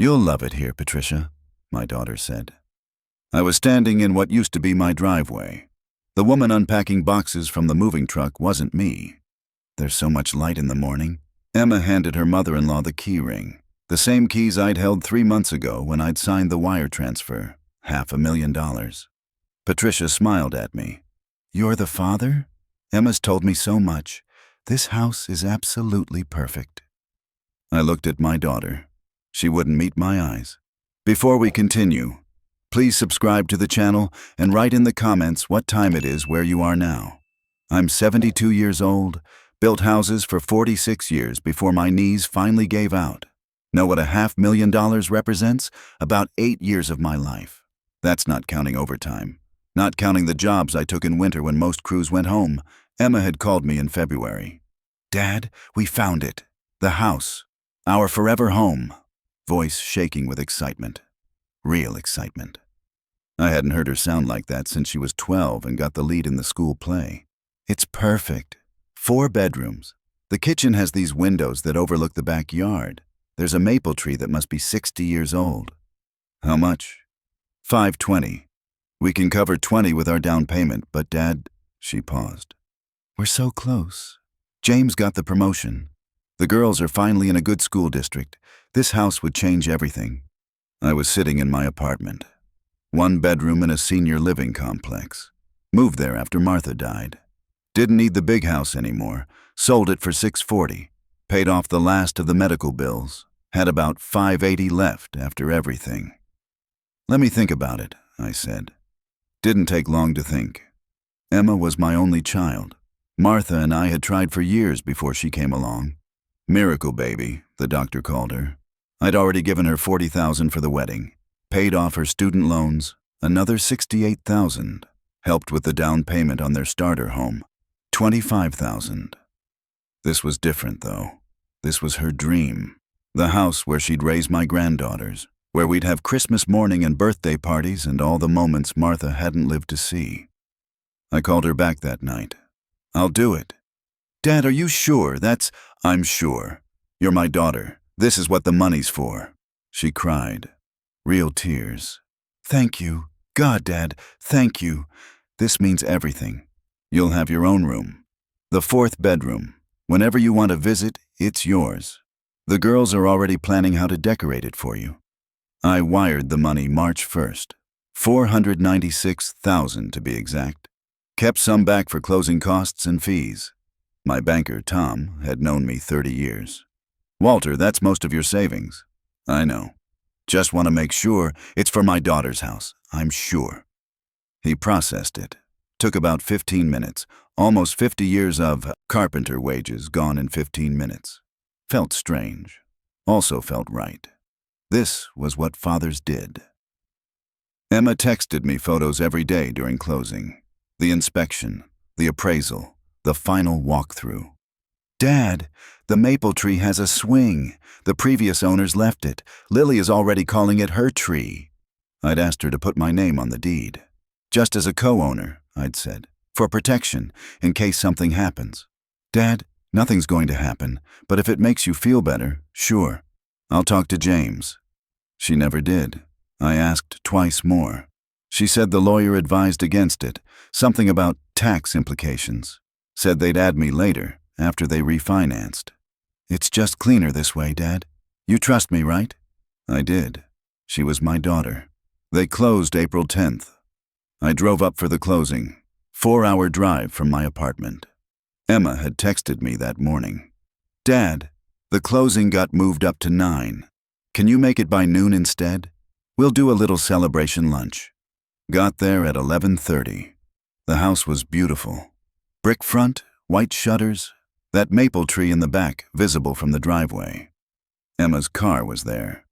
"You'll love it here, Patricia," my daughter said. I was standing in what used to be my driveway. The woman unpacking boxes from the moving truck wasn't me. "There's so much light in the morning." Emma handed her mother-in-law the key ring, the same keys I'd held 3 months ago when I'd signed the wire transfer, $500,000. Patricia smiled at me. "You're the father? Emma's told me so much. This house is absolutely perfect." I looked at my daughter. She wouldn't meet my eyes. Before we continue, please subscribe to the channel and write in the comments what time it is where you are now. I'm 72 years old, built houses for 46 years before my knees finally gave out. Know what $500,000 represents? About 8 years of my life. That's not counting overtime. Not counting the jobs I took in winter when most crews went home. Emma had called me in February. "Dad, we found it. The house. Our forever home." Voice shaking with excitement. Real excitement. I hadn't heard her sound like that since she was 12 and got the lead in the school play. "It's perfect. 4 bedrooms. The kitchen has these windows that overlook the backyard. There's a maple tree that must be 60 years old." "How much?" $520. "We can cover 20 with our down payment, but Dad..." She paused. "We're so close. James got the promotion. The girls are finally in a good school district. This house would change everything." I was sitting in my apartment. 1 bedroom in a senior living complex. Moved there after Martha died. Didn't need the big house anymore. Sold it for $640. Paid off the last of the medical bills. Had about $580 left after everything. "Let me think about it," I said. Didn't take long to think. Emma was my only child. Martha and I had tried for years before she came along. Miracle baby, the doctor called her. I'd already given her $40,000 for the wedding. Paid off her student loans, another $68,000. Helped with the down payment on their starter home, $25,000. This was different, though. This was her dream. The house where she'd raise my granddaughters, where we'd have Christmas morning and birthday parties and all the moments Martha hadn't lived to see. I called her back that night. "I'll do it." "Dad, are you sure? I'm sure. You're my daughter. This is what the money's for." She cried. Real tears. "Thank you. God, Dad, thank you. This means everything. You'll have your own room. The 4th bedroom. Whenever you want to visit, it's yours. The girls are already planning how to decorate it for you." I wired the money March 1st. $496,000 to be exact. Kept some back for closing costs and fees. My banker, Tom, had known me 30 years. "Walter, that's most of your savings." "I know. Just want to make sure it's for my daughter's house. I'm sure." He processed it. Took about 15 minutes. Almost 50 years of carpenter wages gone in 15 minutes. Felt strange. Also felt right. This was what fathers did. Emma texted me photos every day during closing. The inspection, the appraisal, the final walkthrough. "Dad, the maple tree has a swing. The previous owners left it. Lily is already calling it her tree." I'd asked her to put my name on the deed. "Just as a co-owner," I'd said, "for protection, in case something happens." "Dad, nothing's going to happen, but if it makes you feel better, sure. I'll talk to James." She never did. I asked twice more. She said the lawyer advised against it, something about tax implications. Said they'd add me later, after they refinanced. "It's just cleaner this way, Dad. You trust me, right?" I did. She was my daughter. They closed April 10th. I drove up for the closing, 4-hour drive from my apartment. Emma had texted me that morning. "Dad, the closing got moved up to 9. Can you make it by noon instead? We'll do a little celebration lunch." Got there at 11:30. The house was beautiful. Brick front, white shutters, that maple tree in the back visible from the driveway. Emma's car was there.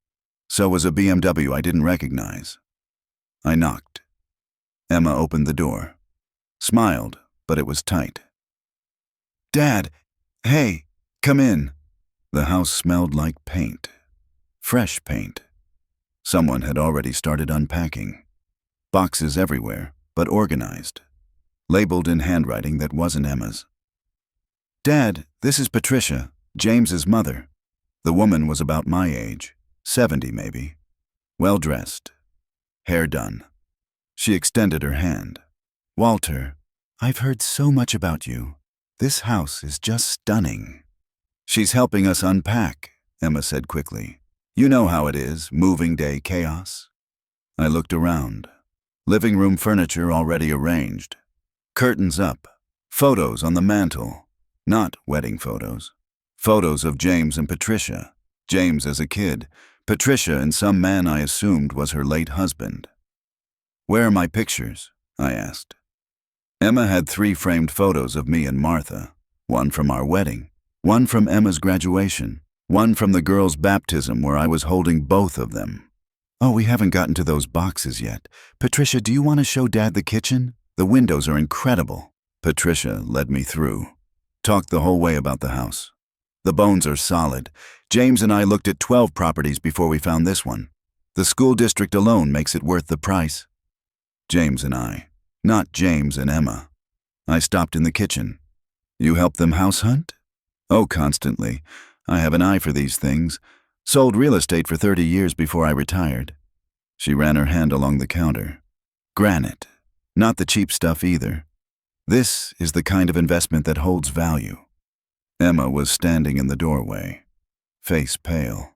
So was a BMW I didn't recognize. I knocked. Emma opened the door. Smiled, but it was tight. "Dad, hey, come in." The house smelled like paint. Fresh paint. Someone had already started unpacking. Boxes everywhere, but organized. Labeled in handwriting that wasn't Emma's. "Dad, this is Patricia, James's mother." The woman was about my age, 70 maybe. Well-dressed. Hair done. She extended her hand. Walter, I've heard so much about you. This house is just stunning. She's helping us unpack, Emma said quickly. You know how it is, moving day chaos. I looked around. Living room furniture already arranged. Curtains up. Photos on the mantel. Not wedding photos. Photos of James and Patricia. James as a kid. Patricia and some man I assumed was her late husband. Where are my pictures? I asked. Emma had 3 framed photos of me and Martha. One from our wedding. One from Emma's graduation. One from the girls' baptism where I was holding both of them. Oh, we haven't gotten to those boxes yet. Patricia, do you want to show Dad the kitchen? The windows are incredible. Patricia led me through. Talked the whole way about the house. The bones are solid. James and I looked at 12 properties before we found this one. The school district alone makes it worth the price. James and I. Not James and Emma. I stopped in the kitchen. You help them house hunt? Oh, constantly. I have an eye for these things. Sold real estate for 30 years before I retired. She ran her hand along the counter. Granite. Not the cheap stuff either. This is the kind of investment that holds value. Emma was standing in the doorway, face pale.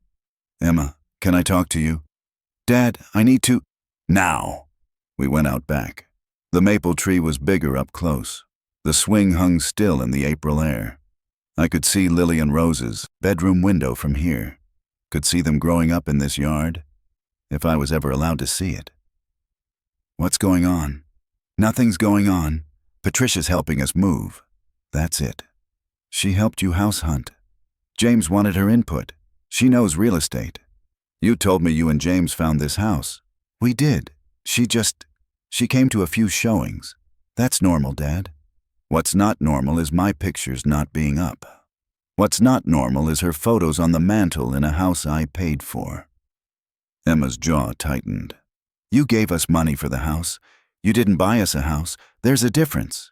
Emma, can I talk to you? Dad, I need to… Now! We went out back. The maple tree was bigger up close. The swing hung still in the April air. I could see Lillian Rose's bedroom window from here. Could see them growing up in this yard, if I was ever allowed to see it. What's going on? Nothing's going on. Patricia's helping us move. That's it. She helped you house hunt. James wanted her input. She knows real estate. You told me you and James found this house. We did. She came to a few showings. That's normal, Dad. What's not normal is my pictures not being up. What's not normal is her photos on the mantel in a house I paid for. Emma's jaw tightened. You gave us money for the house. You didn't buy us a house. There's a difference.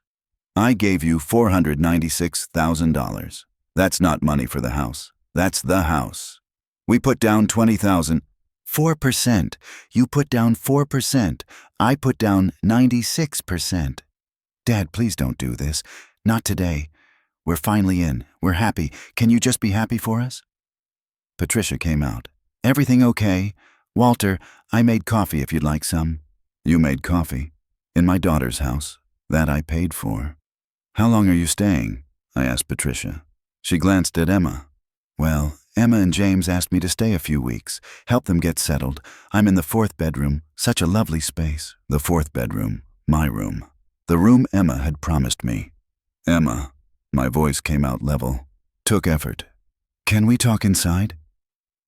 I gave you $496,000. That's not money for the house. That's the house. We put down $20,000. 4%. You put down 4%. I put down 96%. Dad, please don't do this. Not today. We're finally in. We're happy. Can you just be happy for us? Patricia came out. Everything okay? Walter, I made coffee if you'd like some. You made coffee? In my daughter's house. That I paid for. How long are you staying? I asked Patricia. She glanced at Emma. Well, Emma and James asked me to stay a few weeks, help them get settled. I'm in the 4th bedroom. Such a lovely space. The 4th bedroom. My room. The room Emma had promised me. Emma. My voice came out level. Took effort. Can we talk inside?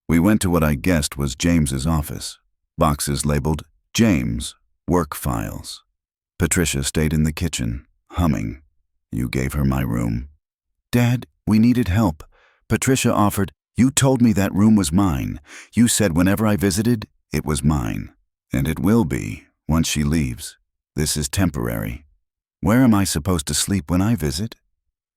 We went to what I guessed was James's office. Boxes labeled James, work files. Patricia stayed in the kitchen, humming. You gave her my room. Dad, we needed help. Patricia offered. You told me that room was mine. You said whenever I visited, it was mine. And it will be, once she leaves. This is temporary. Where am I supposed to sleep when I visit?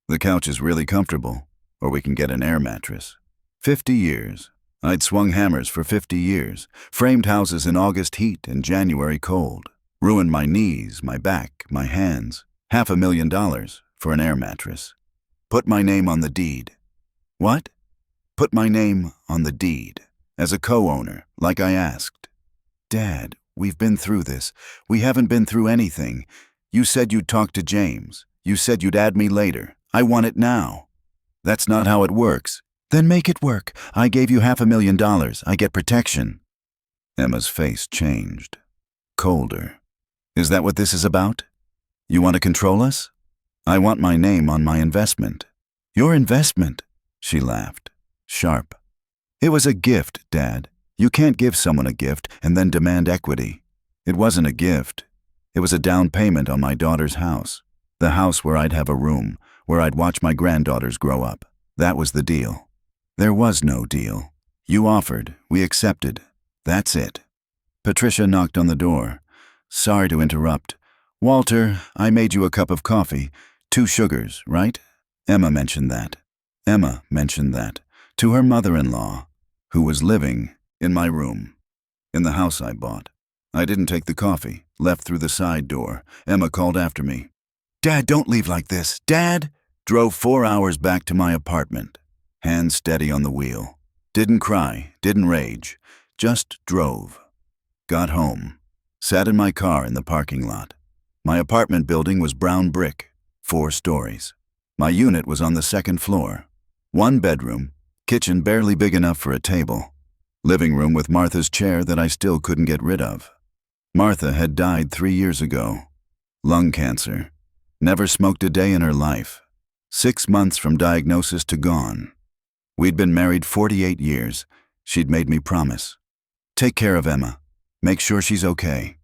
The couch is really comfortable, or we can get an air mattress. 50 years. I'd swung hammers for 50 years, framed houses in August heat and January cold, ruined my knees, my back, my hands. $500,000 for an air mattress. Put my name on the deed. What? Put my name on the deed, as a co-owner, like I asked. Dad, we've been through this. We haven't been through anything. You said you'd talk to James. You said you'd add me later. I want it now. That's not how it works. Then make it work. I gave you $500,000. I get protection. Emma's face changed. Colder. Is that what this is about? You want to control us? I want my name on my investment. Your investment? She laughed. Sharp. It was a gift, Dad. You can't give someone a gift and then demand equity. It wasn't a gift. It was a down payment on my daughter's house. The house where I'd have a room, where I'd watch my granddaughters grow up. That was the deal. There was no deal. You offered. We accepted. That's it. Patricia knocked on the door. Sorry to interrupt. Walter, I made you a cup of coffee. 2 sugars, right? Emma mentioned that. To her mother-in-law, who was living In my room. In the house I bought. I didn't take the coffee, left through the side door. Emma called after me. "Dad, don't leave like this. Dad!" Drove 4 hours back to my apartment. Hands steady on the wheel. Didn't cry, didn't rage. Just drove. Got home. Sat in my car in the parking lot. My apartment building was brown brick, 4 stories. My unit was on the 2nd floor. 1 bedroom, kitchen barely big enough for a table. Living room with Martha's chair that I still couldn't get rid of. Martha had died 3 years ago. Lung cancer. Never smoked a day in her life. 6 months from diagnosis to gone. We'd been married 48 years. She'd made me promise. Take care of Emma. Make sure she's okay.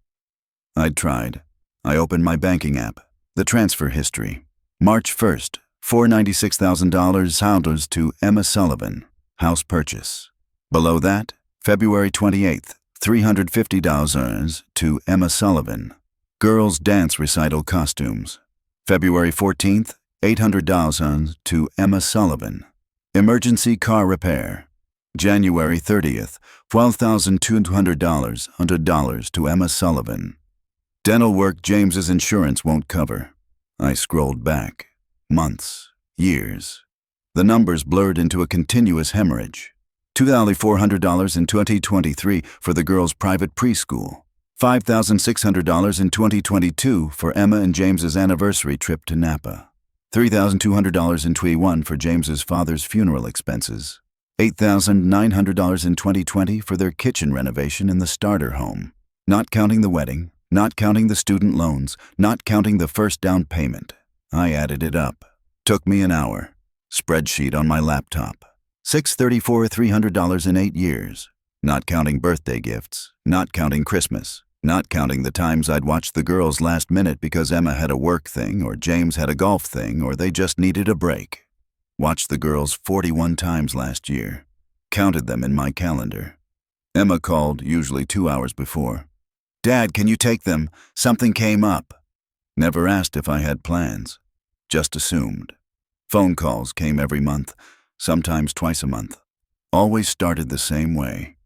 I'd tried. I opened my banking app. The transfer history. March 1st, $496,000 to Emma Sullivan. House purchase. Below that, February 28th, $350 to Emma Sullivan. Girls' dance recital costumes. February 14th, $800 to Emma Sullivan. Emergency car repair. January 30th, $12,200 to Emma Sullivan. Dental work James's insurance won't cover. I scrolled back. Months. Years. The numbers blurred into a continuous hemorrhage. $2,400 in 2023 for the girls' private preschool. $5,600 in 2022 for Emma and James's anniversary trip to Napa. $3,200 in 2021 for James's father's funeral expenses. $8,900 in 2020 for their kitchen renovation in the starter home. Not counting the wedding, not counting the student loans, not counting the first down payment. I added it up. Took me an hour. Spreadsheet on my laptop. $634,300 in 8 years. Not counting birthday gifts, not counting Christmas, not counting the times I'd watched the girls last minute because Emma had a work thing or James had a golf thing or they just needed a break. Watched the girls 41 times last year. Counted them in my calendar. Emma called, usually 2 hours before. "Dad, can you take them? Something came up." Never asked if I had plans. Just assumed. Phone calls came every month, sometimes twice a month. Always started the same way.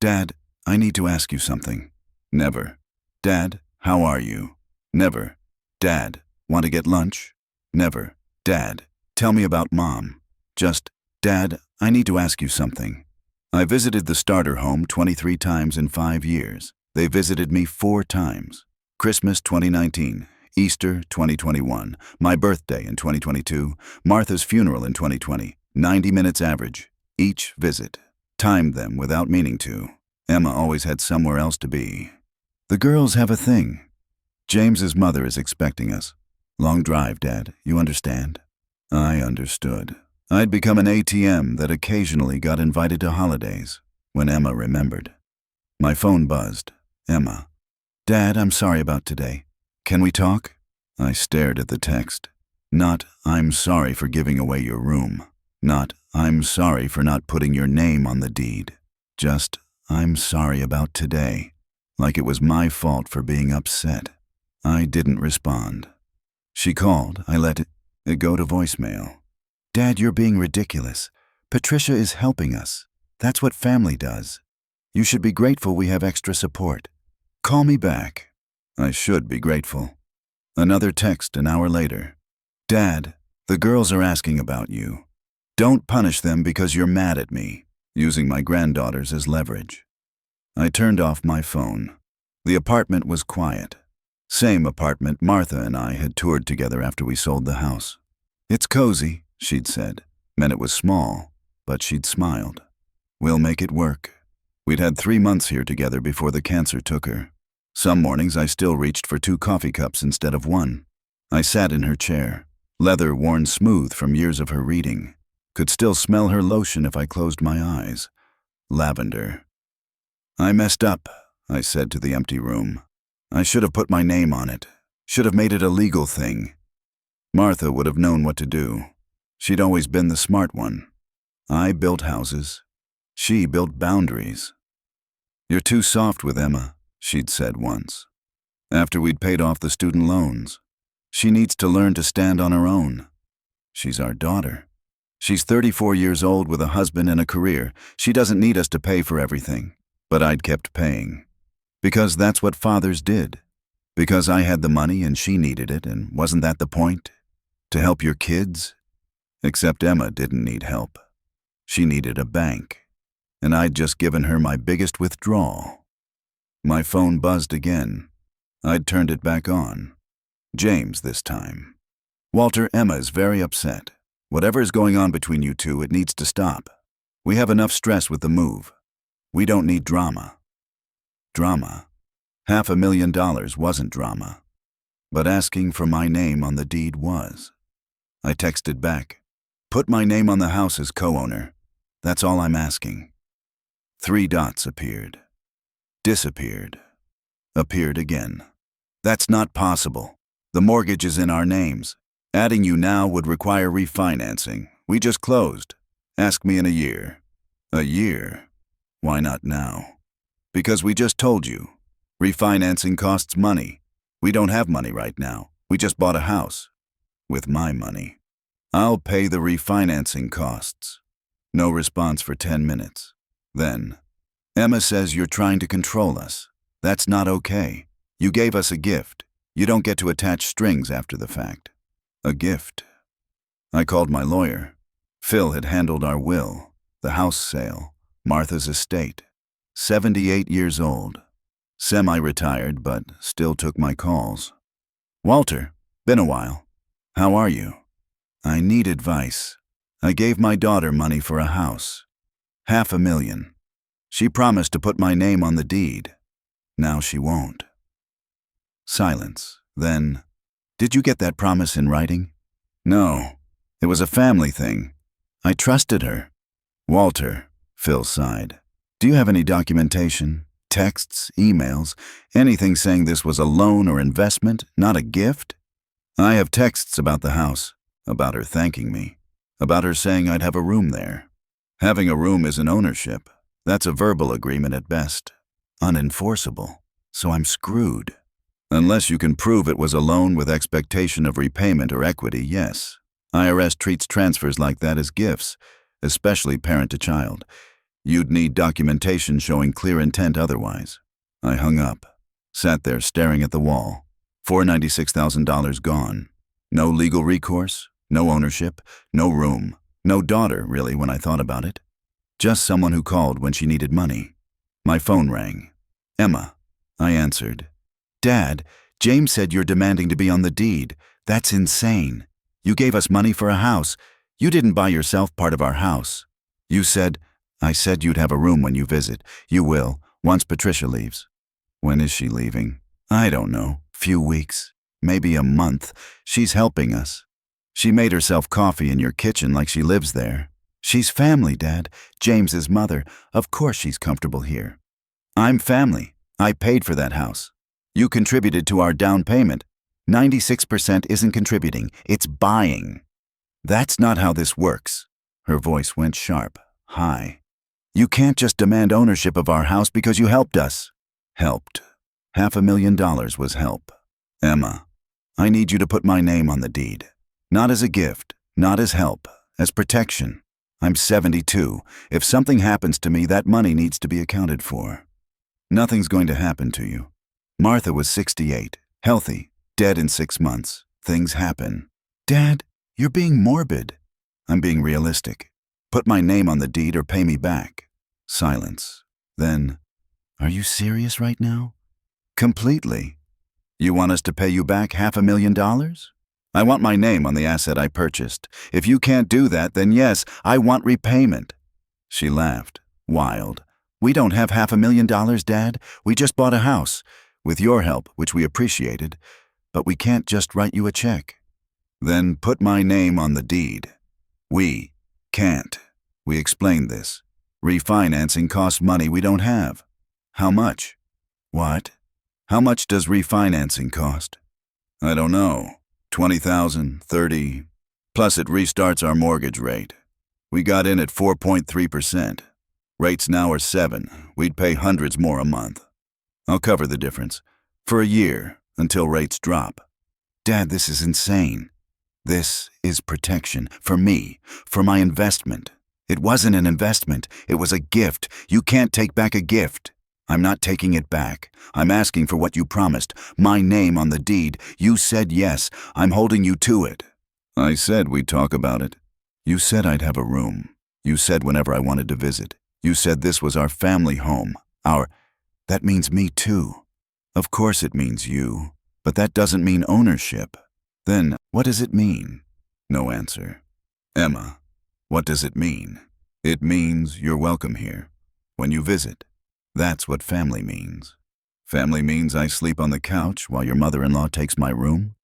"Dad, I need to ask you something." Never. "Dad, how are you?" Never. "Dad, want to get lunch?" Never. "Dad, tell me about Mom." Just, "Dad, I need to ask you something." I visited the starter home 23 times in 5 years. They visited me 4 times. Christmas 2019, Easter 2021, my birthday in 2022, Martha's funeral in 2020, 90 minutes average, each visit. Timed them without meaning to. Emma always had somewhere else to be. The girls have a thing. James's mother is expecting us. Long drive, Dad, you understand? I understood. I'd become an ATM that occasionally got invited to holidays, when Emma remembered. My phone buzzed. Emma. "Dad, I'm sorry about today. Can we talk?" I stared at the text. Not, "I'm sorry for giving away your room." Not, "I'm sorry for not putting your name on the deed." Just, "I'm sorry about today." Like it was my fault for being upset. I didn't respond. She called. I let it go to voicemail. "Dad, you're being ridiculous. Patricia is helping us. That's what family does. You should be grateful we have extra support. Call me back." I should be grateful. Another text an hour later. "Dad, the girls are asking about you. Don't punish them because you're mad at me," using my granddaughters as leverage. I turned off my phone. The apartment was quiet. Same apartment Martha and I had toured together after we sold the house. "It's cozy," she'd said. Meant it was small, but she'd smiled. "We'll make it work." We'd had 3 months here together before the cancer took her. Some mornings I still reached for 2 coffee cups instead of 1. I sat in her chair, leather worn smooth from years of her reading. Could still smell her lotion if I closed my eyes. Lavender. "I messed up," I said to the empty room. "I should have put my name on it. Should have made it a legal thing." Martha would have known what to do. She'd always been the smart one. I built houses. She built boundaries. "You're too soft with Emma," she'd said once. After we'd paid off the student loans. "She needs to learn to stand on her own. She's our daughter." She's 34 years old with a husband and a career. She doesn't need us to pay for everything. But I'd kept paying. Because that's what fathers did. Because I had the money and she needed it, and wasn't that the point? To help your kids? Except Emma didn't need help. She needed a bank. And I'd just given her my biggest withdrawal. My phone buzzed again. I'd turned it back on. James this time. Walter, Emma's very upset. Whatever is going on between you two, it needs to stop. We have enough stress with the move. We don't need drama. Drama? $500,000 wasn't drama. But asking for my name on the deed was. I texted back. Put my name on the house as co-owner. That's all I'm asking. 3 dots appeared. Disappeared. Appeared again. That's not possible. The mortgage is in our names. Adding you now would require refinancing. We just closed. Ask me in a year. A year? Why not now? Because we just told you. Refinancing costs money. We don't have money right now. We just bought a house. With my money. I'll pay the refinancing costs. No response for 10 minutes. Then, Emma says you're trying to control us. That's not okay. You gave us a gift. You don't get to attach strings after the fact. A gift. I called my lawyer. Phil had handled our will, the house sale, Martha's estate. 78 years old. Semi-retired, but still took my calls. Walter, been a while. How are you? I need advice. I gave my daughter money for a house. $500,000. She promised to put my name on the deed. Now she won't. Silence. Then, did you get that promise in writing? No. It was a family thing. I trusted her. Walter, Phil sighed. Do you have any documentation? Texts, emails, anything saying this was a loan or investment, not a gift? I have texts about the house, about her thanking me, about her saying I'd have a room there. Having a room is an ownership. That's a verbal agreement at best. Unenforceable. So I'm screwed. Unless you can prove it was a loan with expectation of repayment or equity, yes. IRS treats transfers like that as gifts, especially parent to child. You'd need documentation showing clear intent otherwise. I hung up, sat there staring at the wall. $496,000 gone. No legal recourse, no ownership, no room, no daughter, really, when I thought about it. Just someone who called when she needed money. My phone rang. Emma. I answered. Dad, James said you're demanding to be on the deed. That's insane. You gave us money for a house. You didn't buy yourself part of our house. I said you'd have a room when you visit. You will, once Patricia leaves. When is she leaving? I don't know. Few weeks. Maybe a month. She's helping us. She made herself coffee in your kitchen like she lives there. She's family, Dad. James's mother. Of course she's comfortable here. I'm family. I paid for that house. You contributed to our down payment. 96% isn't contributing. It's buying. That's not how this works. Her voice went sharp, high. You can't just demand ownership of our house because you helped us. Helped. $500,000 was help. Emma, I need you to put my name on the deed. Not as a gift, not as help, as protection. I'm 72. If something happens to me, that money needs to be accounted for. Nothing's going to happen to you. Martha was 68, healthy, dead in 6 months. Things happen. Dad, you're being morbid. I'm being realistic. Put my name on the deed or pay me back. Silence. Then, are you serious right now? Completely. You want us to pay you back $500,000? I want my name on the asset I purchased. If you can't do that, then yes, I want repayment. She laughed, wild. We don't have $500,000, Dad. We just bought a house. With your help, which we appreciated. But we can't just write you a check. Then put my name on the deed. We can't. We explained this. Refinancing costs money we don't have. How much? What? How much does refinancing cost? I don't know. 20,000, 30. Plus it restarts our mortgage rate. We got in at 4.3%. Rates now are 7. We'd pay hundreds more a month. I'll cover the difference. For a year, until rates drop. Dad, this is insane. This is protection for me, for my investment. It wasn't an investment. It was a gift. You can't take back a gift. I'm not taking it back. I'm asking for what you promised. My name on the deed. You said yes. I'm holding you to it. I said we'd talk about it. You said I'd have a room. You said whenever I wanted to visit. You said this was our family home. That means me too. Of course it means you, but that doesn't mean ownership. Then, what does it mean? No answer. Emma, what does it mean? It means you're welcome here. When you visit. That's what family means. Family means I sleep on the couch while your mother-in-law takes my room?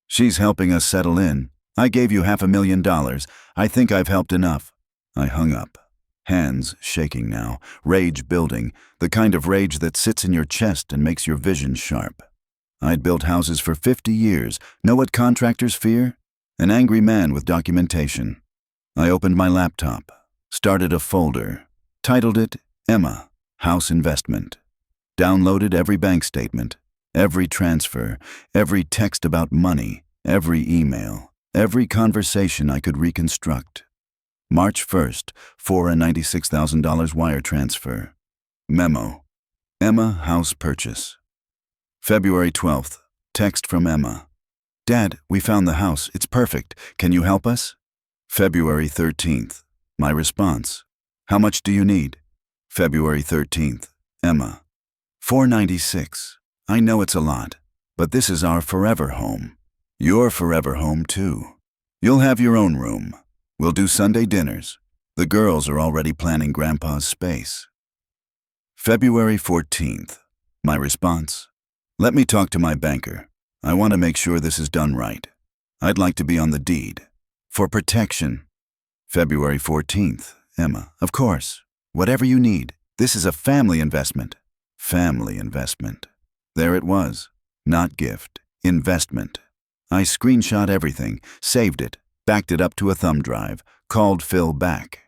She's helping us settle in. I gave you $500,000. I think I've helped enough. I hung up. Hands shaking now, rage building, the kind of rage that sits in your chest and makes your vision sharp. I'd built houses for 50 years. Know what contractors fear? An angry man with documentation. I opened my laptop, started a folder, titled it Emma, House Investment. Downloaded every bank statement, every transfer, every text about money, every email, every conversation I could reconstruct. March 1st, $496,000 wire transfer. Memo. Emma house purchase. February 12th, text from Emma. Dad, we found the house. It's perfect. Can you help us? February 13th, my response. How much do you need? February 13th, Emma. $496. I know it's a lot, but this is our forever home. Your forever home too. You'll have your own room. We'll do Sunday dinners. The girls are already planning Grandpa's space. February 14th. My response. Let me talk to my banker. I want to make sure this is done right. I'd like to be on the deed. For protection. February 14th. Emma. Of course. Whatever you need. This is a family investment. Family investment. There it was. Not gift. Investment. I screenshot everything, saved it, backed it up to a thumb drive, called Phil back.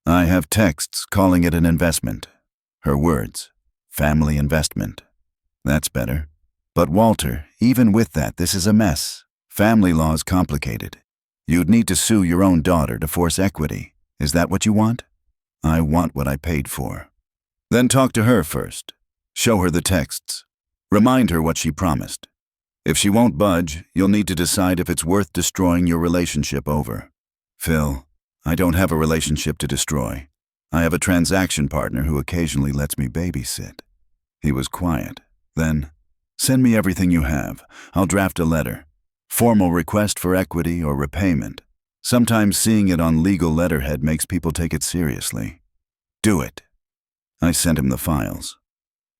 I have texts calling it an investment. Her words, family investment. That's better. But Walter, even with that, this is a mess. Family law is complicated. You'd need to sue your own daughter to force equity. Is that what you want? I want what I paid for. Then talk to her first. Show her the texts. Remind her what she promised. If she won't budge, you'll need to decide if it's worth destroying your relationship over. Phil, I don't have a relationship to destroy. I have a transaction partner who occasionally lets me babysit. He was quiet. Then, send me everything you have. I'll draft a letter. Formal request for equity or repayment. Sometimes seeing it on legal letterhead makes people take it seriously. Do it. I sent him the files.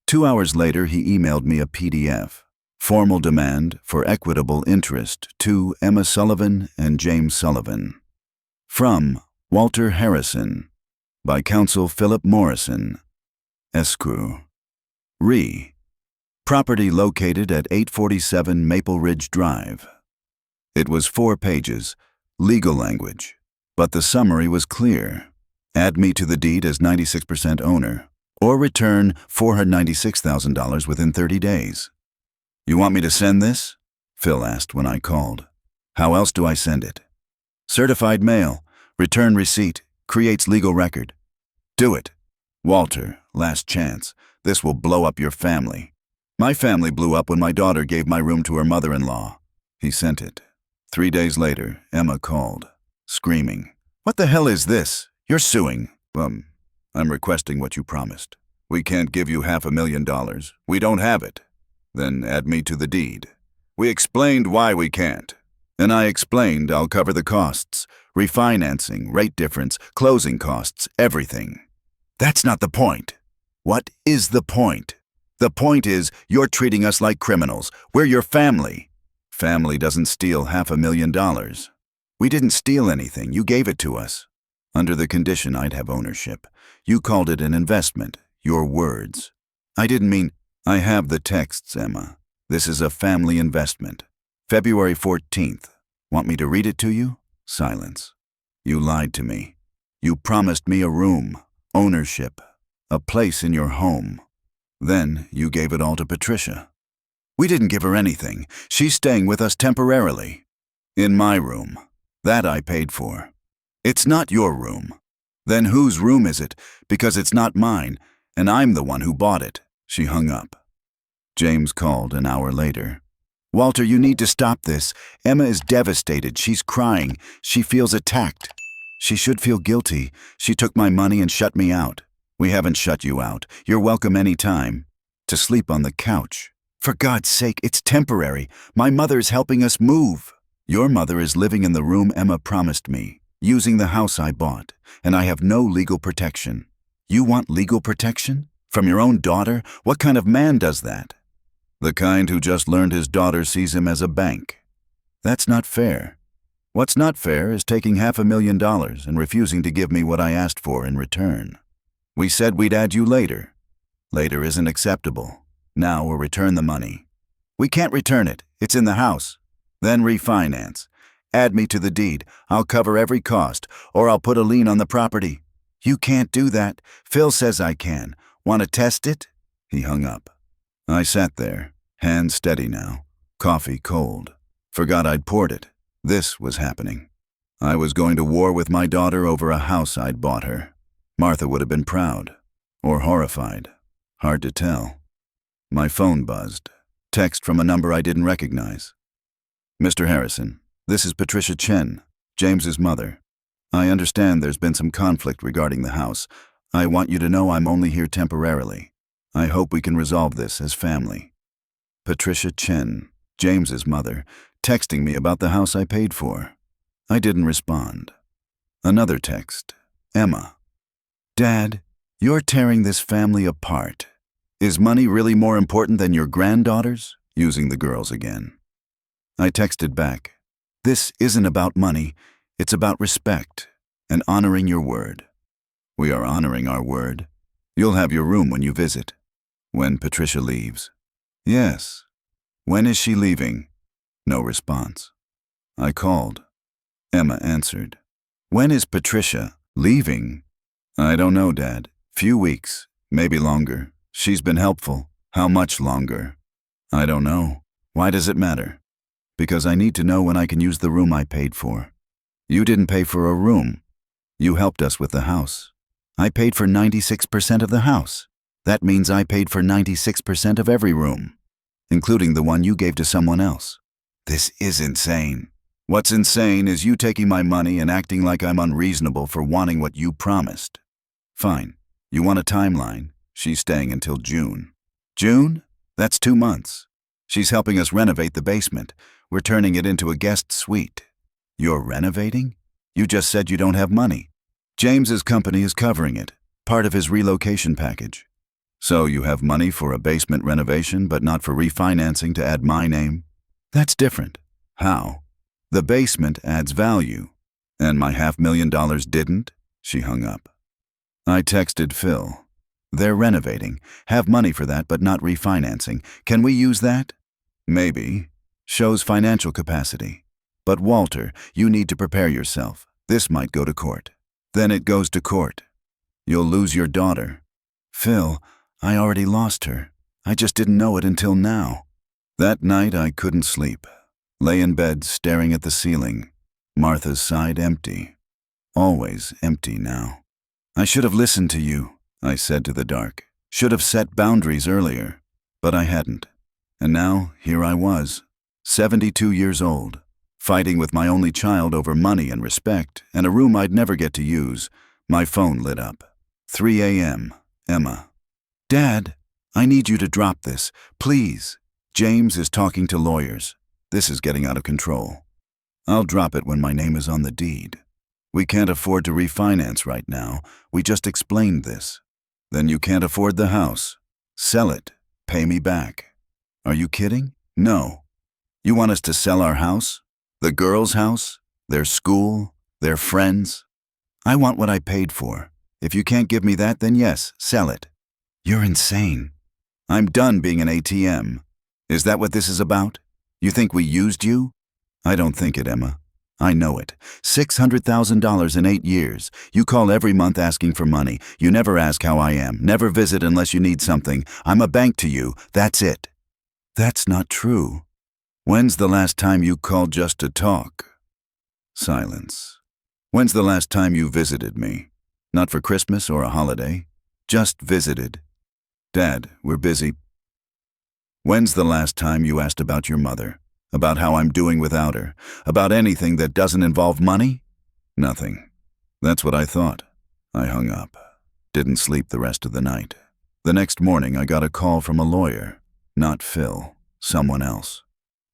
2 hours later, he emailed me a PDF. Formal demand for equitable interest to Emma Sullivan and James Sullivan. From Walter Harrison. By counsel Philip Morrison. Escrew. Property located at 847 Maple Ridge Drive. It was 4 pages, legal language, but the summary was clear. Add me to the deed as 96% owner, or return $496,000 within 30 days. You want me to send this? Phil asked when I called. How else do I send it? Certified mail, return receipt, creates legal record. Do it. Walter, last chance. This will blow up your family. My family blew up when my daughter gave my room to her mother-in-law. He sent it. 3 days later, Emma called, screaming. What the hell is this? You're suing. I'm requesting what you promised. We can't give you $500,000. We don't have it. Then add me to the deed. We explained why we can't. And I explained I'll cover the costs, refinancing, rate difference, closing costs, everything. That's not the point. What is the point? The point is you're treating us like criminals. We're your family. Family doesn't steal $500,000. We didn't steal anything. You gave it to us. Under the condition I'd have ownership. You called it an investment. Your words. I didn't mean... I have the texts, Emma. This is a family investment. February 14th. Want me to read it to you? Silence. You lied to me. You promised me a room, ownership, a place in your home. Then you gave it all to Patricia. We didn't give her anything. She's staying with us temporarily. In my room. That I paid for. It's not your room. Then whose room is it? Because it's not mine, and I'm the one who bought it. She hung up. James called an hour later. Walter, you need to stop this. Emma is devastated. She's crying. She feels attacked. She should feel guilty. She took my money and shut me out. We haven't shut you out. You're welcome any time. To sleep on the couch. For God's sake, it's temporary. My mother's helping us move. Your mother is living in the room Emma promised me, using the house I bought, and I have no legal protection. You want legal protection? From your own daughter? What kind of man does that? The kind who just learned his daughter sees him as a bank. That's not fair. What's not fair is taking $500,000 and refusing to give me what I asked for in return. We said we'd add you later. Later isn't acceptable. Now we'll return the money. We can't return it. It's in the house. Then refinance. Add me to the deed. I'll cover every cost, or I'll put a lien on the property. You can't do that. Phil says I can. Want to test it? He hung up. I sat there, hands steady now, coffee cold. Forgot I'd poured it. This was happening. I was going to war with my daughter over a house I'd bought her. Martha would have been proud, or horrified. Hard to tell. My phone buzzed. Text from a number I didn't recognize. Mr. Harrison, this is Patricia Chen, James's mother. I understand there's been some conflict regarding the house. I want you to know I'm only here temporarily. I hope we can resolve this as family. Patricia Chen, James's mother, texting me about the house I paid for. I didn't respond. Another text. Emma. Dad, you're tearing this family apart. Is money really more important than your granddaughters? Using the girls again. I texted back. This isn't about money. It's about respect and honoring your word. We are honoring our word. You'll have your room when you visit. When Patricia leaves. Yes. When is she leaving? No response. I called. Emma answered. When is Patricia leaving? I don't know, Dad. Few weeks, maybe longer. She's been helpful. How much longer? I don't know. Why does it matter? Because I need to know when I can use the room I paid for. You didn't pay for a room. You helped us with the house. I paid for 96% of the house. That means I paid for 96% of every room, including the one you gave to someone else. This is insane. What's insane is you taking my money and acting like I'm unreasonable for wanting what you promised. Fine. You want a timeline. She's staying until June. June? That's 2 months. She's helping us renovate the basement. We're turning it into a guest suite. You're renovating? You just said you don't have money. James's company is covering it, part of his relocation package. So you have money for a basement renovation, but not for refinancing to add my name? That's different. How? The basement adds value. And my $500,000 didn't? She hung up. I texted Phil. They're renovating. Have money for that, but not refinancing. Can we use that? Maybe. Shows financial capacity. But Walter, you need to prepare yourself. This might go to court. Then it goes to court. You'll lose your daughter. Phil, I already lost her. I just didn't know it until now. That night I couldn't sleep. Lay in bed staring at the ceiling. Martha's side empty. Always empty now. I should have listened to you, I said to the dark. Should have set boundaries earlier. But I hadn't. And now here I was, 72 years old, fighting with my only child over money and respect and a room I'd never get to use. My phone lit up. 3 a.m. Emma. Dad, I need you to drop this, please. James is talking to lawyers. This is getting out of control. I'll drop it when my name is on the deed. We can't afford to refinance right now. We just explained this. Then you can't afford the house. Sell it. Pay me back. Are you kidding? No. You want us to sell our house? The girls' house? Their school? Their friends? I want what I paid for. If you can't give me that, then yes, sell it. You're insane. I'm done being an ATM. Is that what this is about? You think we used you? I don't think it, Emma. I know it. $600,000 in 8 years. You call every month asking for money. You never ask how I am. Never visit unless you need something. I'm a bank to you. That's it. That's not true. When's the last time you called just to talk? Silence. When's the last time you visited me? Not for Christmas or a holiday. Just visited. Dad, we're busy. When's the last time you asked about your mother? About how I'm doing without her? About anything that doesn't involve money? Nothing. That's what I thought. I hung up. Didn't sleep the rest of the night. The next morning I got a call from a lawyer. Not Phil. Someone else.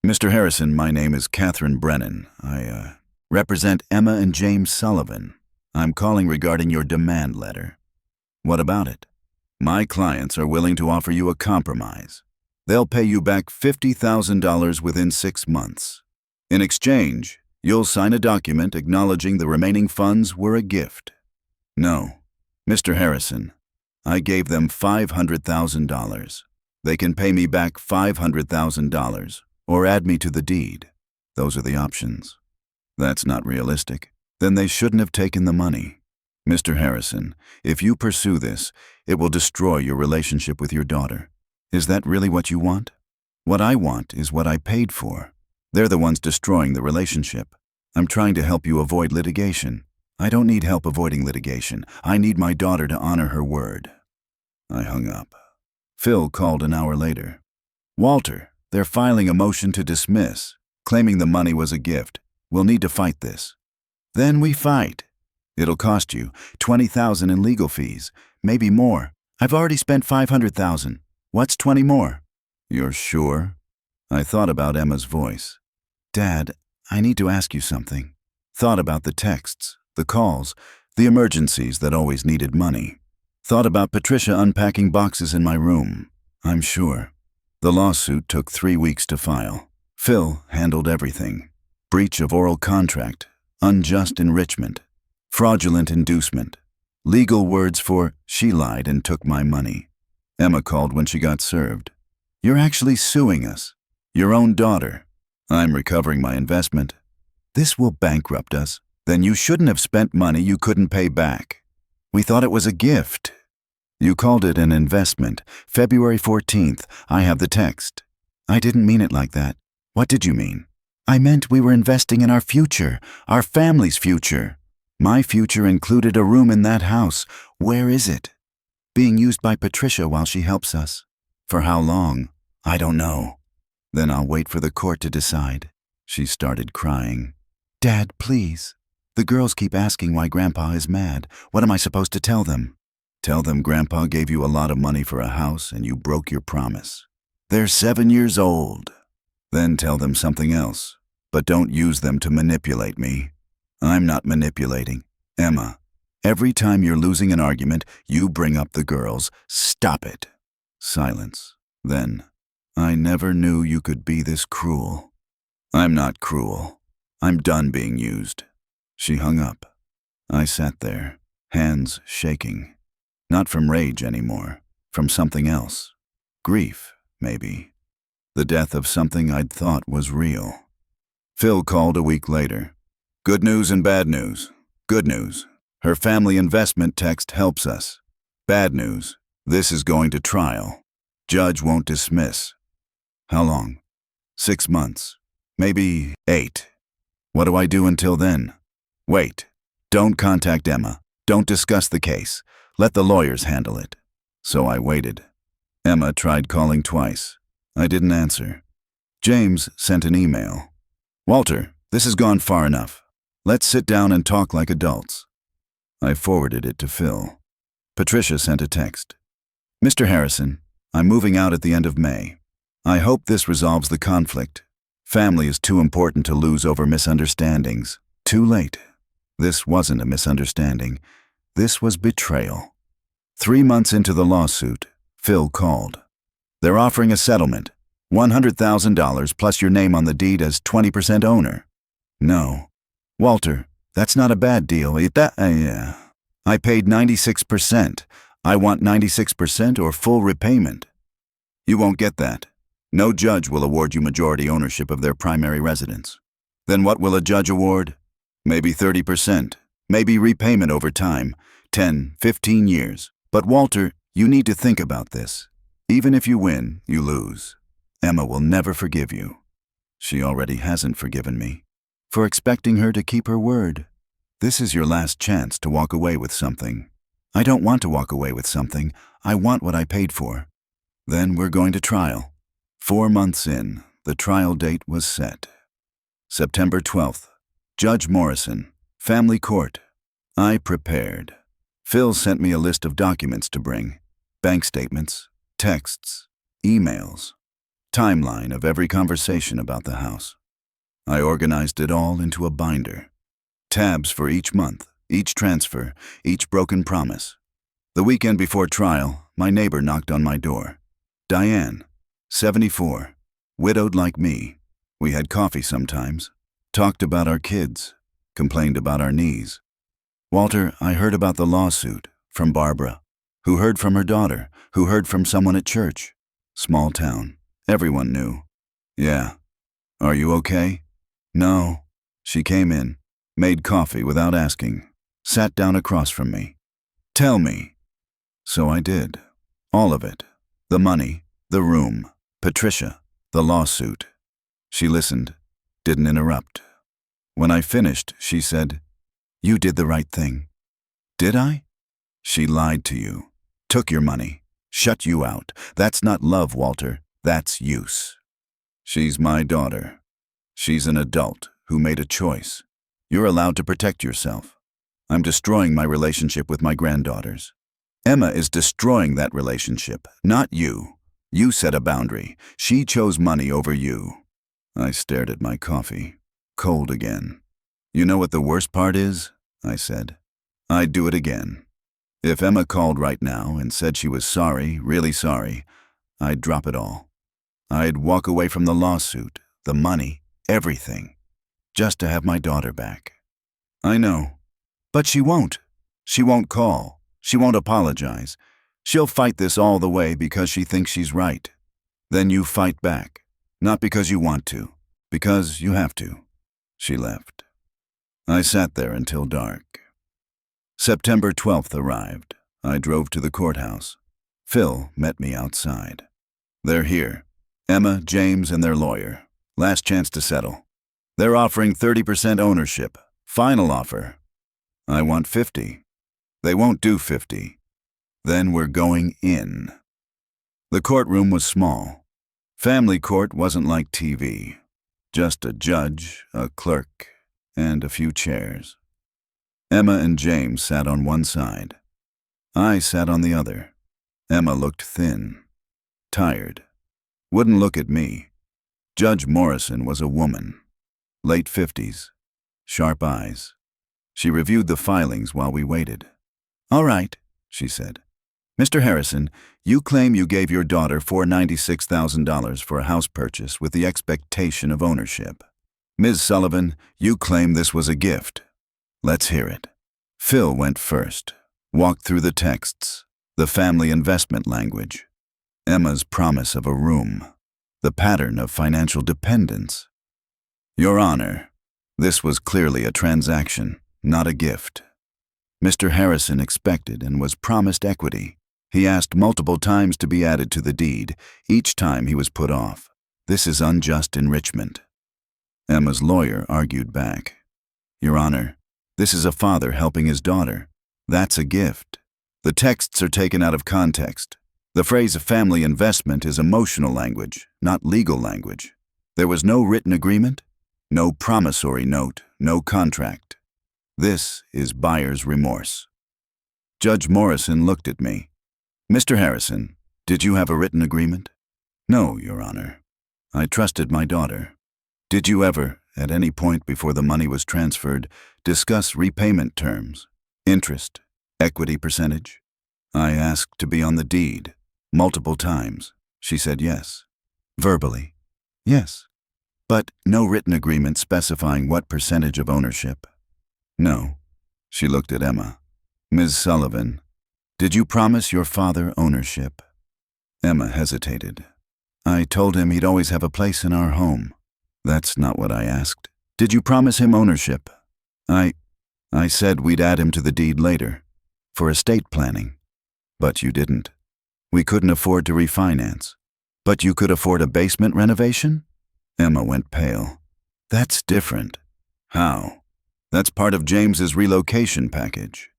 Mr. Harrison, my name is Catherine Brennan. I represent Emma and James Sullivan. I'm calling regarding your demand letter. What about it? My clients are willing to offer you a compromise. They'll pay you back $50,000 within 6 months. In exchange, you'll sign a document acknowledging the remaining funds were a gift. No, Mr. Harrison, I gave them $500,000. They can pay me back $500,000 or add me to the deed. Those are the options. That's not realistic. Then they shouldn't have taken the money. Mr. Harrison, if you pursue this, it will destroy your relationship with your daughter. Is that really what you want? What I want is what I paid for. They're the ones destroying the relationship. I'm trying to help you avoid litigation. I don't need help avoiding litigation. I need my daughter to honor her word. I hung up. Phil called an hour later. Walter, they're filing a motion to dismiss, claiming the money was a gift. We'll need to fight this. Then we fight. It'll cost you $20,000 in legal fees, maybe more. I've already spent $500,000. What's 20 more? You're sure? I thought about Emma's voice. Dad, I need to ask you something. Thought about the texts, the calls, the emergencies that always needed money. Thought about Patricia unpacking boxes in my room. I'm sure. The lawsuit took 3 weeks to file. Phil handled everything. Breach of oral contract, unjust enrichment, fraudulent inducement, legal words for she lied and took my money. Emma called when she got served. You're actually suing us. Your own daughter. I'm recovering my investment. This will bankrupt us. Then you shouldn't have spent money you couldn't pay back. We thought it was a gift. You called it an investment. February 14th. I have the text. I didn't mean it like that. What did you mean? I meant we were investing in our future, our family's future. My future included a room in that house. Where is it? Being used by Patricia while she helps us. For how long? I don't know. Then I'll wait for the court to decide. She started crying. Dad, please. The girls keep asking why Grandpa is mad. What am I supposed to tell them? Tell them Grandpa gave you a lot of money for a house and you broke your promise. They're 7 years old. Then tell them something else. But don't use them to manipulate me. I'm not manipulating. Emma, every time you're losing an argument, you bring up the girls. Stop it. Silence. Then, I never knew you could be this cruel. I'm not cruel. I'm done being used. She hung up. I sat there, hands shaking. Not from rage anymore, from something else. Grief, maybe. The death of something I'd thought was real. Phil called a week later. Good news and bad news. Good news. Her family investment text helps us. Bad news. This is going to trial. Judge won't dismiss. How long? 6 months. Maybe 8. What do I do until then? Wait. Don't contact Emma. Don't discuss the case. Let the lawyers handle it. So I waited. Emma tried calling twice. I didn't answer. James sent an email. Walter, this has gone far enough. Let's sit down and talk like adults. I forwarded it to Phil. Patricia sent a text. Mr. Harrison, I'm moving out at the end of May. I hope this resolves the conflict. Family is too important to lose over misunderstandings. Too late. This wasn't a misunderstanding. This was betrayal. 3 months into the lawsuit, Phil called. They're offering a settlement. $100,000 plus your name on the deed as 20% owner. No. Walter, that's not a bad deal. I paid 96%. I want 96% or full repayment. You won't get that. No judge will award you majority ownership of their primary residence. Then what will a judge award? Maybe 30%. Maybe repayment over time, 10, 15 years. But Walter, you need to think about this. Even if you win, you lose. Emma will never forgive you. She already hasn't forgiven me. for expecting her to keep her word. This is your last chance to walk away with something. I don't want to walk away with something. I want what I paid for. Then we're going to trial. 4 months in, the trial date was set. September 12th. Judge Morrison, Family Court. I prepared. Phil sent me a list of documents to bring. Bank statements, texts, emails, timeline of every conversation about the house. I organized it all into a binder. Tabs for each month, each transfer, each broken promise. The weekend before trial, my neighbor knocked on my door. Diane, 74, widowed like me. We had coffee sometimes, talked about our kids, complained about our knees. Walter, I heard about the lawsuit from Barbara, who heard from her daughter, who heard from someone at church. Small town. Everyone knew. Yeah. Are you okay? No. She came in, made coffee without asking, sat down across from me. Tell me. So I did. All of it. The money, the room, Patricia, the lawsuit. She listened, didn't interrupt. When I finished, she said, "You did the right thing." Did I? She lied to you, took your money, shut you out. That's not love, Walter. That's use. She's my daughter. She's an adult who made a choice. You're allowed to protect yourself. I'm destroying my relationship with my granddaughters. Emma is destroying that relationship, not you. You set a boundary. She chose money over you. I stared at my coffee, cold again. You know what the worst part is? I said. I'd do it again. If Emma called right now and said she was sorry, really sorry, I'd drop it all. I'd walk away from the lawsuit, the money, everything, just to have my daughter back. I know. But she won't. She won't call. She won't apologize. She'll fight this all the way because she thinks she's right. Then you fight back. Not because you want to, because you have to. She left. I sat there until dark. September 12th arrived. I drove to the courthouse. Phil met me outside. They're here. Emma, James, and their lawyer. Last chance to settle. They're offering 30% ownership. Final offer. I want 50. They won't do 50. Then we're going in. The courtroom was small. Family court wasn't like TV. Just a judge, a clerk, and a few chairs. Emma and James sat on one side. I sat on the other. Emma looked thin, tired. Wouldn't look at me. Judge Morrison was a woman. Late 50s. Sharp eyes. She reviewed the filings while we waited. All right, she said. Mr. Harrison, you claim you gave your daughter $496,000 for a house purchase with the expectation of ownership. Ms. Sullivan, you claim this was a gift. Let's hear it. Phil went first, walked through the texts, the family investment language, Emma's promise of a room, the pattern of financial dependence. Your Honor, this was clearly a transaction, not a gift. Mr. Harrison expected and was promised equity. He asked multiple times to be added to the deed. Each time he was put off. This is unjust enrichment. Emma's lawyer argued back. Your Honor, this is a father helping his daughter. That's a gift. The texts are taken out of context. The phrase family investment is emotional language, not legal language. There was no written agreement, no promissory note, no contract. This is buyer's remorse. Judge Morrison looked at me. Mr. Harrison, did you have a written agreement? No, Your Honor. I trusted my daughter. Did you ever, at any point before the money was transferred, discuss repayment terms, interest, equity percentage? I asked to be on the deed, multiple times. She said yes. Verbally, yes. But no written agreement specifying what percentage of ownership? No. She looked at Emma. Ms. Sullivan, did you promise your father ownership? Emma hesitated. I told him he'd always have a place in our home. That's not what I asked. Did you promise him ownership? I said we'd add him to the deed later, for estate planning. But you didn't. We couldn't afford to refinance. But you could afford a basement renovation? Emma went pale. That's different. How? That's part of James's relocation package.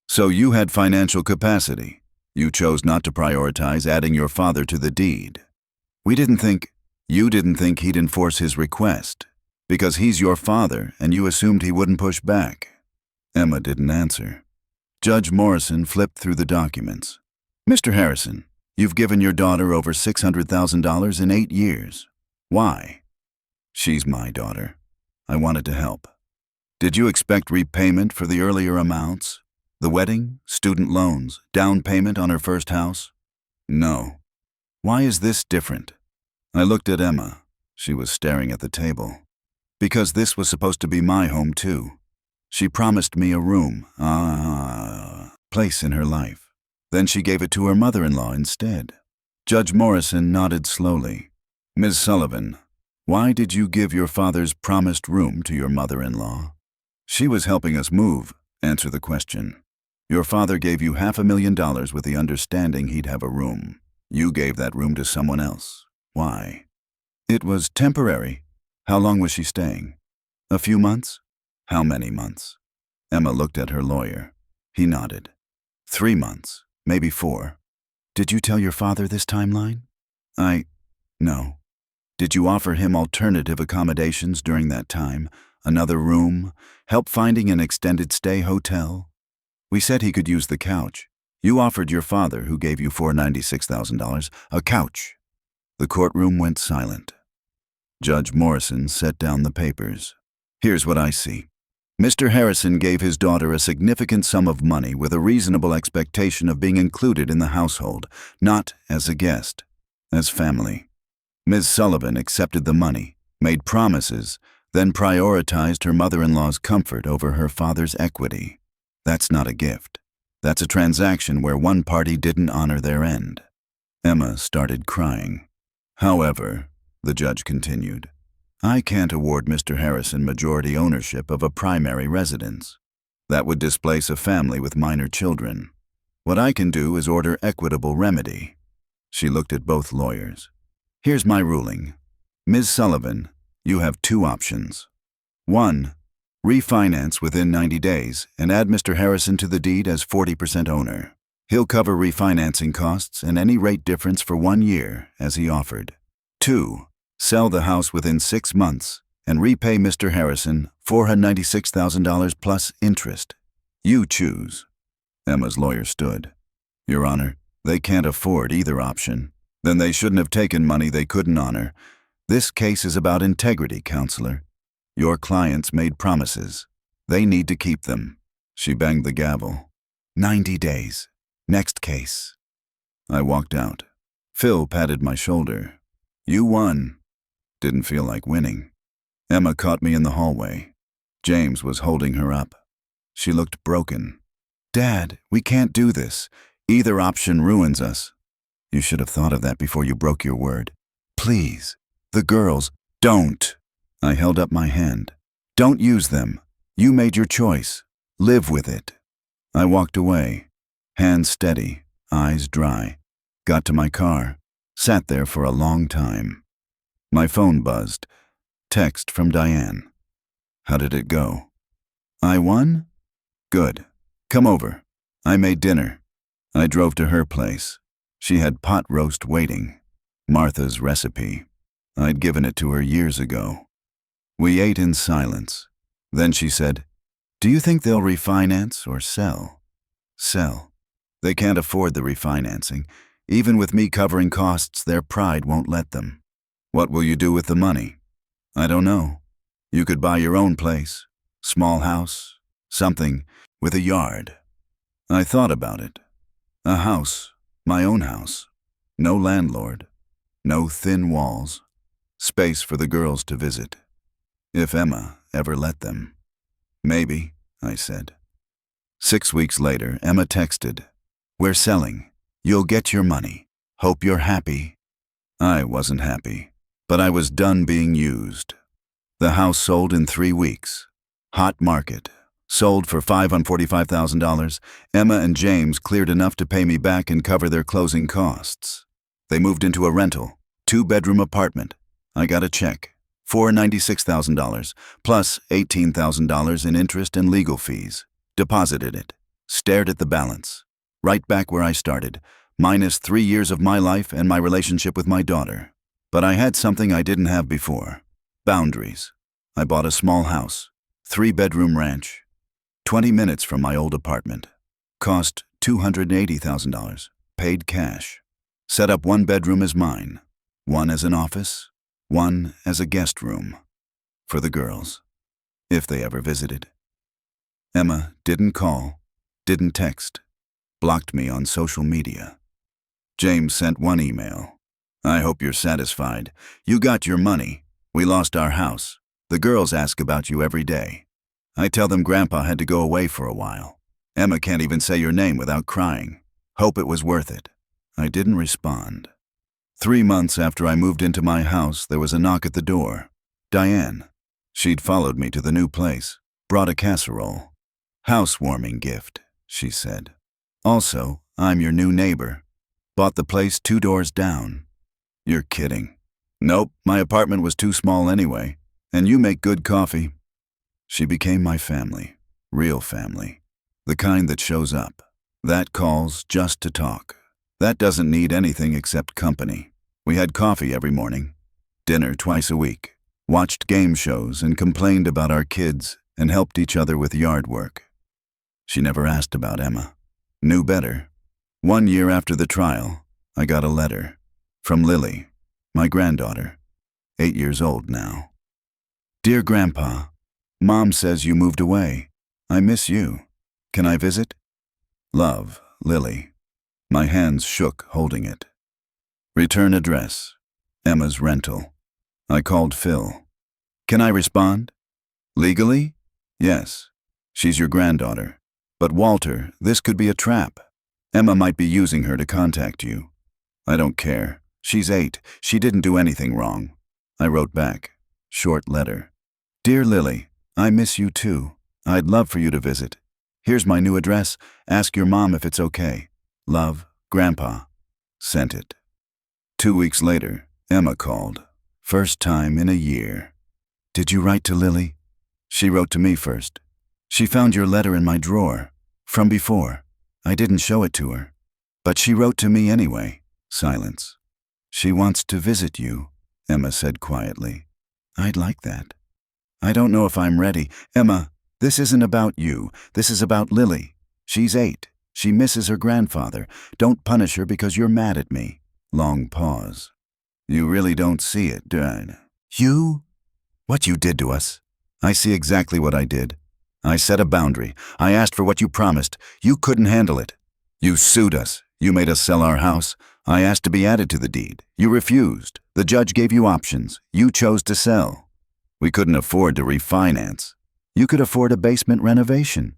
So you had financial capacity. You chose not to prioritize adding your father to the deed. You didn't think he'd enforce his request, because he's your father and you assumed he wouldn't push back. Emma didn't answer. Judge Morrison flipped through the documents. Mr. Harrison, you've given your daughter over $600,000 in 8 years. Why? She's my daughter. I wanted to help. Did you expect repayment for the earlier amounts? The wedding, student loans, down payment on her first house? No. Why is this different? I looked at Emma. She was staring at the table. Because this was supposed to be my home too. She promised me a room, place in her life. Then she gave it to her mother-in-law instead. Judge Morrison nodded slowly. Ms. Sullivan, why did you give your father's promised room to your mother-in-law? She was helping us move. Answer the question. Your father gave you $500,000 with the understanding he'd have a room. You gave that room to someone else. Why? It was temporary. How long was she staying? A few months? How many months? Emma looked at her lawyer. He nodded. 3 months, maybe 4. Did you tell your father this timeline? No. Did you offer him alternative accommodations during that time? Another room? Help finding an extended stay hotel? We said he could use the couch. You offered your father, who gave you $496,000, a couch. The courtroom went silent. Judge Morrison set down the papers. Here's what I see. Mr. Harrison gave his daughter a significant sum of money with a reasonable expectation of being included in the household, not as a guest, as family. Ms. Sullivan accepted the money, made promises, then prioritized her mother-in-law's comfort over her father's equity. That's not a gift. That's a transaction where one party didn't honor their end. Emma started crying. However, the judge continued, I can't award Mr. Harrison majority ownership of a primary residence. That would displace a family with minor children. What I can do is order equitable remedy. She looked at both lawyers. Here's my ruling. Ms. Sullivan, you have 2 options. 1. Refinance within 90 days and add Mr. Harrison to the deed as 40% owner. He'll cover refinancing costs and any rate difference for 1 year, as he offered. 2. Sell the house within 6 months and repay Mr. Harrison $496,000 plus interest. You choose. Emma's lawyer stood. Your Honor, they can't afford either option. Then they shouldn't have taken money they couldn't honor. This case is about integrity, counselor. Your clients made promises. They need to keep them. She banged the gavel. 90 days. Next case. I walked out. Phil patted my shoulder. You won. Didn't feel like winning. Emma caught me in the hallway. James was holding her up. She looked broken. Dad, we can't do this. Either option ruins us. You should have thought of that before you broke your word. Please. The girls. Don't. I held up my hand. Don't use them. You made your choice. Live with it. I walked away. Hands steady, eyes dry. Got to my car. Sat there for a long time. My phone buzzed. Text from Diane. How did it go? I won? Good. Come over. I made dinner. I drove to her place. She had pot roast waiting. Martha's recipe. I'd given it to her years ago. We ate in silence. Then she said, Do you think they'll refinance or sell? Sell. They can't afford the refinancing. Even with me covering costs, their pride won't let them. What will you do with the money? I don't know. You could buy your own place. Small house. Something with a yard. I thought about it. A house. My own house. No landlord. No thin walls. Space for the girls to visit. If Emma ever let them. Maybe, I said. 6 weeks later, Emma texted, We're selling. You'll get your money. Hope you're happy. I wasn't happy, but I was done being used. The house sold in 3 weeks. Hot market. Sold for $545,000. Emma and James cleared enough to pay me back and cover their closing costs. They moved into a rental, 2-bedroom apartment. I got a check, $496,000, plus $18,000 in interest and legal fees. Deposited it. Stared at the balance. Right back where I started, minus 3 years of my life and my relationship with my daughter. But I had something I didn't have before. Boundaries. I bought a small house, 3-bedroom ranch, 20 minutes from my old apartment. Cost $280,000. Paid cash. Set up 1 bedroom as mine, 1 as an office, 1 as a guest room. For the girls, if they ever visited. Emma didn't call, didn't text, blocked me on social media. James sent 1 email. I hope you're satisfied. You got your money. We lost our house. The girls ask about you every day. I tell them Grandpa had to go away for a while. Emma can't even say your name without crying. Hope it was worth it. I didn't respond. 3 months after I moved into my house, there was a knock at the door. Diane. She'd followed me to the new place, brought a casserole. Housewarming gift, she said. Also, I'm your new neighbor. Bought the place 2 doors down. You're kidding. Nope, my apartment was too small anyway, and you make good coffee. She became my family, real family, the kind that shows up, that calls just to talk, that doesn't need anything except company. We had coffee every morning, dinner twice a week, watched game shows and complained about our kids and helped each other with yard work. She never asked about Emma, knew better. 1 year after the trial, I got a letter from Lily, my granddaughter, 8 years old now. Dear Grandpa, Mom says you moved away. I miss you. Can I visit? Love, Lily. My hands shook holding it. Return address, Emma's rental. I called Phil. Can I respond? Legally? Yes. She's your granddaughter. But Walter, this could be a trap. Emma might be using her to contact you. I don't care. She's 8. She didn't do anything wrong. I wrote back. Short letter. Dear Lily, I miss you too. I'd love for you to visit. Here's my new address. Ask your mom if it's okay. Love, Grandpa. Sent it. 2 weeks later, Emma called. First time in a year. Did you write to Lily? She wrote to me first. She found your letter in my drawer. From before. I didn't show it to her. But she wrote to me anyway. Silence. She wants to visit you, Emma said quietly. I'd like that. I don't know if I'm ready. Emma, this isn't about you. This is about Lily. She's 8. She misses her grandfather. Don't punish her because you're mad at me. Long pause. You really don't see it, Dad. You? What you did to us? I see exactly what I did. I set a boundary. I asked for what you promised. You couldn't handle it. You sued us. You made us sell our house. I asked to be added to the deed. You refused. The judge gave you options. You chose to sell. We couldn't afford to refinance. You could afford a basement renovation.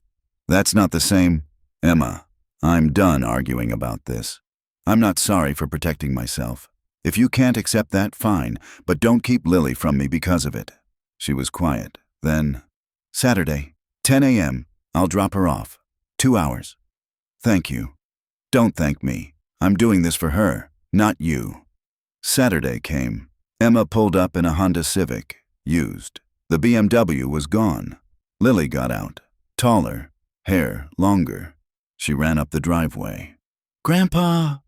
That's not the same. Emma, I'm done arguing about this. I'm not sorry for protecting myself. If you can't accept that, fine, but don't keep Lily from me because of it. She was quiet. Then, Saturday, 10 a.m., I'll drop her off. 2 hours. Thank you. Don't thank me. I'm doing this for her, not you. Saturday came. Emma pulled up in a Honda Civic, used. The BMW was gone. Lily got out, taller, hair longer. She ran up the driveway. Grandpa!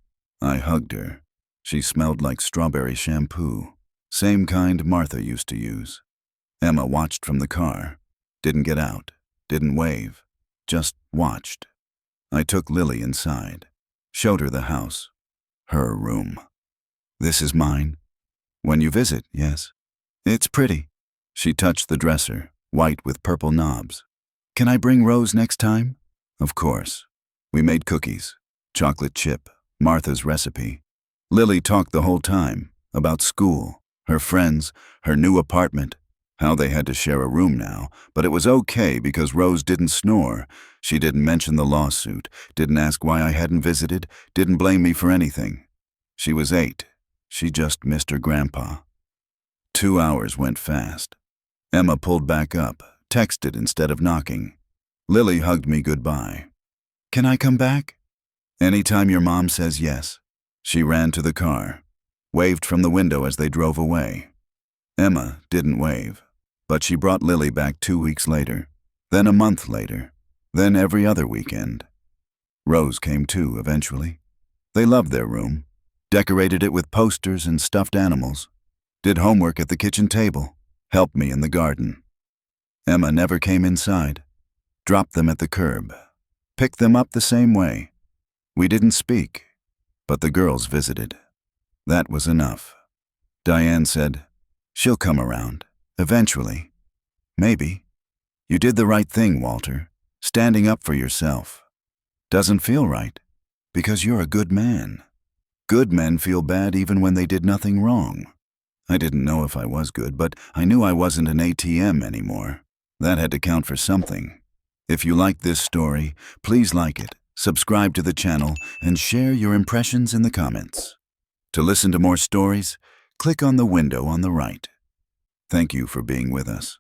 I hugged her. She smelled like strawberry shampoo, same kind Martha used to use. Emma watched from the car, didn't get out, didn't wave, just watched. I took Lily inside, showed her the house, her room. This is mine. When you visit, yes. It's pretty. She touched the dresser, white with purple knobs. Can I bring Rose next time? Of course. We made cookies, chocolate chip, Martha's recipe. Lily talked the whole time about school, her friends, her new apartment, how they had to share a room now, but it was okay because Rose didn't snore. She didn't mention the lawsuit, didn't ask why I hadn't visited, didn't blame me for anything. She was 8. She just missed her grandpa. 2 hours went fast. Emma pulled back up, texted instead of knocking. Lily hugged me goodbye. Can I come back? Anytime your mom says yes. She ran to the car, waved from the window as they drove away. Emma didn't wave, but she brought Lily back 2 weeks later, then a month later, then every other weekend. Rose came too, eventually. They loved their room, decorated it with posters and stuffed animals, did homework at the kitchen table, helped me in the garden. Emma never came inside, dropped them at the curb, picked them up the same way. We didn't speak, but the girls visited. That was enough. Diane said, "She'll come around, eventually. Maybe. You did the right thing, Walter, standing up for yourself. Doesn't feel right, because you're a good man. Good men feel bad even when they did nothing wrong." I didn't know if I was good, but I knew I wasn't an ATM anymore. That had to count for something. If you like this story, please like it, subscribe to the channel, and share your impressions in the comments. To listen to more stories, click on the window on the right. Thank you for being with us.